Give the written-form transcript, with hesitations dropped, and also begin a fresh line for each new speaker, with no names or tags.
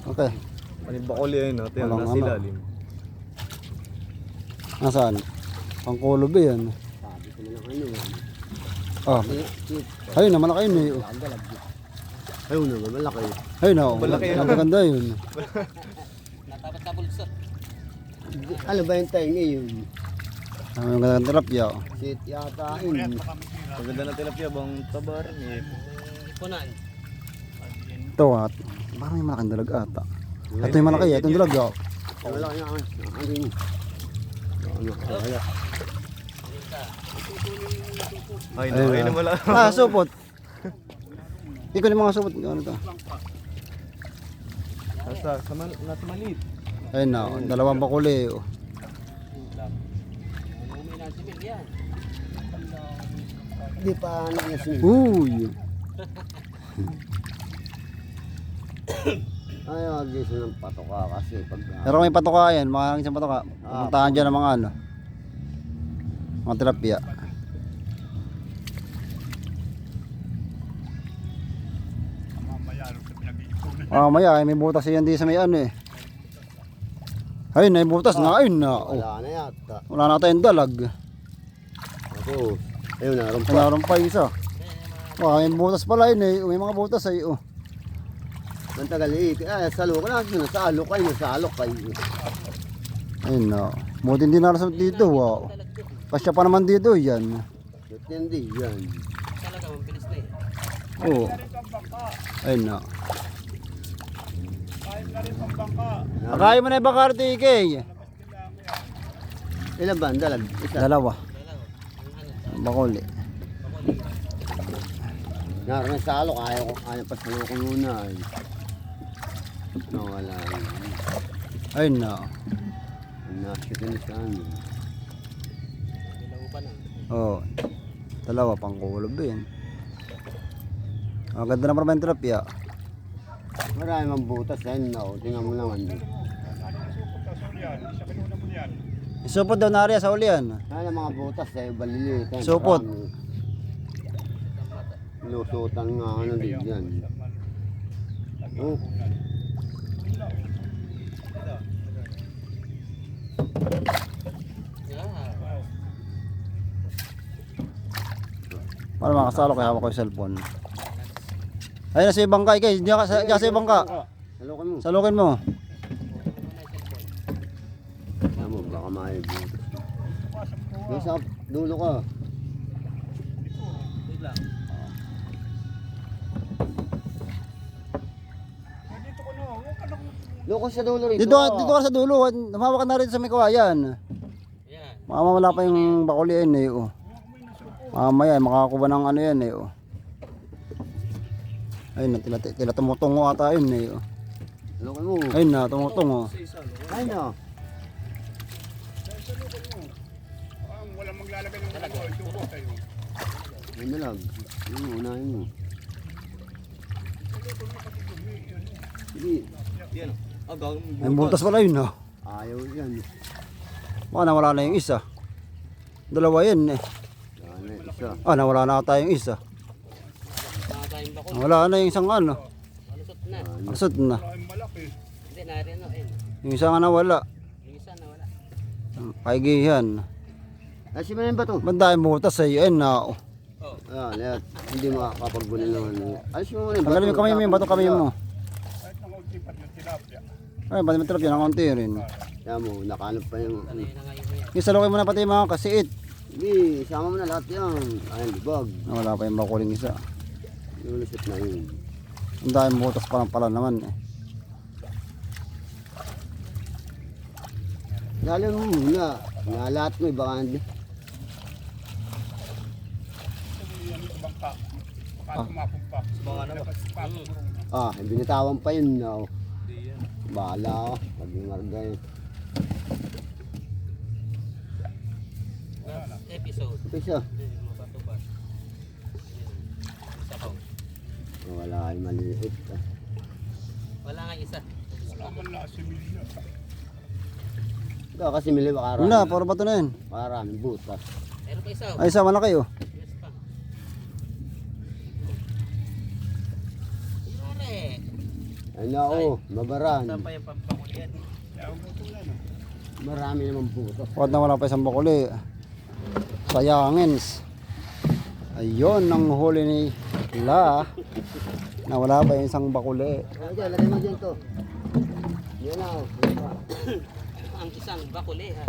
Okay.
Panibakuli ayun, no? Ito yung
Walang
nasa ilalim.
Nasaan? Pangkulob yan.
Sabi ko na lang ano yan.
Oh. Ayun na, malaki yun eh. Oh.
Ayun na, malaki.
Ayun na,
Malaki yun.
maganda yun.
Natapat sa bulsot.
Ano ba yung tayo ngayon?
Ang ganda ng tilapia. Oh.
Sit yata yun.
Maganda na tilapia bang tabar eh.
Ipunan.
Ito at parang may malaking dalag ata. Ito yung malaki, ito yung dalag. Oh.
Malaki na ako. Ano yun? Ano? Wala.
Ay,
Ayun
no, ayun
na.
na wala.
Ah, supot. Ikaw yung mga supot. Ano to?
Nasa maliit.
Ayun na, oh, dalawang bakuli. Oh.
Umi na si Mil yan.
Hindi pa nakasin.
Uy!
Ay, mag-isa ng patoka kasi pag...
Pero may patoka yan, mga isang patoka. Pupuntahan dyan ng mga ano. Mga tilapia. Maya, may butas yan di sa may ano eh. Ayun, may butas na, ayun na. Oh.
Wala na yata.
Wala na tayong dalag.
Ako. Ayun na, rumpa.
Meron pa isa. May butas pala yun eh. May mga butas ay oh.
Ang tagal eh. Salo ka na. Nasalo kayo. Nasalo kayo.
Ayun na. Buti hindi narasot dito. Wow. Pasya pa naman dito yan.
Hindi yan.
Talaga, mabilis na eh.
Oo. Ayun na. Kakain mo na yung bakar, TK.
Ilan ba? Ang dalag? Isa.
Dalawa. Bakuli.
Naroon sa alok. Ayaw pa salo ko muna. Nawala yun.
Ayun na.
Ang nakita na sa ano.
Dilauban na.
Oo. Dalawa pang kulob yan. Ang ganda na parang tilapia.
Marami mang butas. Ayun na. Tingnan mo naman.
Supot daw na rin sa ulian.
Ayun ang mga butas. Baliliit.
Supot.
Lusutan nga ano din yan. Oh.
Yeah.
Para makasalo kaya hawak ko yung cellphone. Ayun na si Bangka, ikay. Diyan sa Bangka.
Salukan mo.
Salukin mo.
Alam mo, baka may butas. Nasa dulo ka.
Wait lang.
Lukos sa dulo rito.
Dito ka sa dulo. Humawa ka na rin sa may kawayan.
Yan.
Wala pa yung bakuli yan eh. Oh. Mamaya makakuha ng ano yan eh. Oh. Ayun na, tila tumutungo ata yun eh. Oh.
Salukan mo.
Ayun na, tumutungo.
Ayun na.
Walang maglalagay ng talaga. Ito tayo.
Ayun na lang. Ayun mo, unahin mo. Sige.
Yan. Gawin mo.
May butas pala yun oh.
Ayaw yan.
Baka nawala na yung isa. Dalawa yan eh.
Yan na isa.
Nawala na ata yung isa.
Nakakain ba ko?
Wala na yung isang ano.
Malusot na.
Asot na.
Ay, malaki.
Hindi, narin o.
Yung isa nga nawala.
Yung isa na wala.
Paigihan.
Ay, si Manin ba ito?
Banda yung butas ay ayun na. Oh.
Yan. Hindi makakapagbunin naman. Alis mo muna.
Tanggalin mo kamay mo, yung bato kamay mo.
Kahit nanguntipat ng tilapia.
Ay, pati may tilapia ng konti rin.
Yan mo, nakalap pa yung...
Ayun na nga yung yan.
Yung salukin mo na pati yung mga kasiit.
Hindi, isama mo na lahat yan. Ayun, libag.
Wala pa yung bakuling isa.
Yung lusot na yun.
Ang daming butas parang pala naman eh.
Dali mo muna. Nga lahat mo, baka hindi.
Yan ito bangka. Baka tumapong pa.
Mga ano.
Binitawan pa yun. No. Bahala ako. Pag-ingarga yun.
Last episode.
Ito siya.
Ayun, mga bato ba? Ayun. Isa ko.
Wala ay maliit.
Wala nga isa.
Wala man na si Milya.
Ito kasi mili baka
Wala, puro bato na yun.
maraming butas.
Meron pa isa.
Ay, isa malaki oh.
Yes pa. Yore.
Ay nako, mabaran.
Saan pa yung pampakulian?
Marami naman puto.
Huwag na wala pa isang bakuli. Sayangin. Ayun, ang huli ni La. Na wala pa yung isang bakuli.
Ay, dyan, lagay mo dyan to. Yan na, oh.
Ang isang bakuli ha.